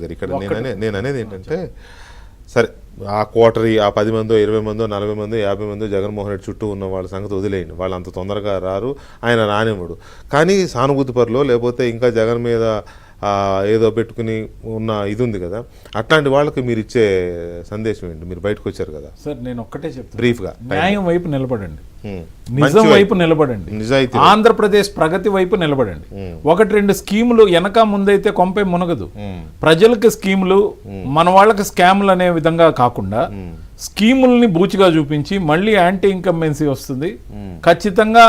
గారు, ఇక్కడ నేను అనేది ఏంటంటే, సరే ఆ కోటరీ ఆ 10 మందో 20 మందో 40 మందో 50 మందో జగన్మోహన్ రెడ్డి చుట్టూ ఉన్న వాళ్ళ సంగతి వదిలేయండి, వాళ్ళు అంత తొందరగా రారు, ఆయన రానివ్వడు. కానీ సానుభూతి పరులో లేకపోతే ఇంకా జగన్ మీద ఏదో పెట్టుకుని ఉన్న ఇది ఉంది కదా, అట్లాంటి వాళ్ళకి మీరు ఇచ్చే సందేశం ఏంటి? మీరు బయటకు వచ్చారు కదా సార్, నేను ఒక్కటే చెప్తాను, బ్రీఫ్గా న్యాయం వైపు నిలబడండి, నిజం వైపు నిలబడండి, నిజాయితీ ఆంధ్రప్రదేశ్ ప్రగతి వైపు నిలబడండి. 1-2 స్కీములు వెనక ముందైతే కొంపే మునగదు. ప్రజలకి స్కీములు, మన వాళ్ళకి స్కాములు అనే విధంగా కాకుండా స్కీముల్ని బూచిగా చూపించి మళ్ళీ యాంటీ ఇన్కంబెన్సీ వస్తుంది. ఖచ్చితంగా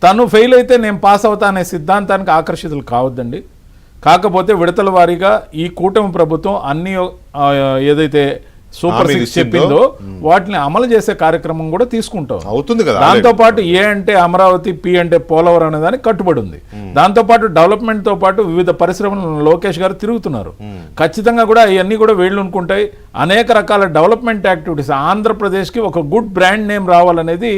తను ఫెయిల్ అయితే నేను పాస్ అవుతా అనే సిద్ధాంతానికి ఆకర్షితులు కావద్దండి. కాకపోతే విడతల వారీగా ఈ కూటమి ప్రభుత్వం అన్ని ఏదైతే సూపర్ 6 చెప్పిందో వాటిని అమలు చేసే కార్యక్రమం కూడా తీసుకుంటాం అవుతుంది కదా. దాంతోపాటు ఏ అంటే అమరావతి, పి అంటే పోలవరం అనే దానికి కట్టుబడి ఉంది. దాంతోపాటు డెవలప్మెంట్తో పాటు వివిధ పరిశ్రమలను లోకేష్ గారు తిరుగుతున్నారు. ఖచ్చితంగా కూడా ఇవన్నీ కూడా వేళ్ళునుకుంటాయి. అనేక రకాల డెవలప్మెంట్ యాక్టివిటీస్, ఆంధ్రప్రదేశ్కి ఒక గుడ్ బ్రాండ్ నేమ్ రావాలనేది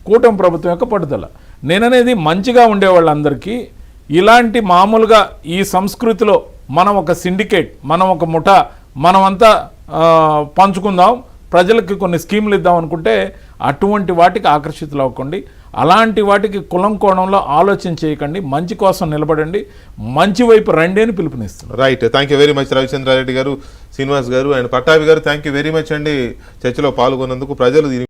కూటమి ప్రభుత్వం యొక్క పట్టుదల. నేననేది మంచిగా ఉండేవాళ్ళందరికీ ఇలాంటి మామూలుగా ఈ సంస్కృతిలో మనం ఒక సిండికేట్, మనం ఒక ముఠా, మనమంతా పంచుకుందాం, ప్రజలకి కొన్ని స్కీములు ఇద్దాం అనుకుంటే అటువంటి వాటికి ఆకర్షితులు అవ్వకండి. అలాంటి వాటికి కులం కోణంలో ఆలోచన చేయకండి. మంచి కోసం నిలబడండి, మంచి వైపు రండి అని పిలుపునిస్తున్నారు. Right, thank you very much Ravichandra Reddy garu, Srinivas గారు అండ్ పట్టాభి గారు, థ్యాంక్ యూ వెరీ మచ్ అండి చర్చలో పాల్గొన్నందుకు. ప్రజలు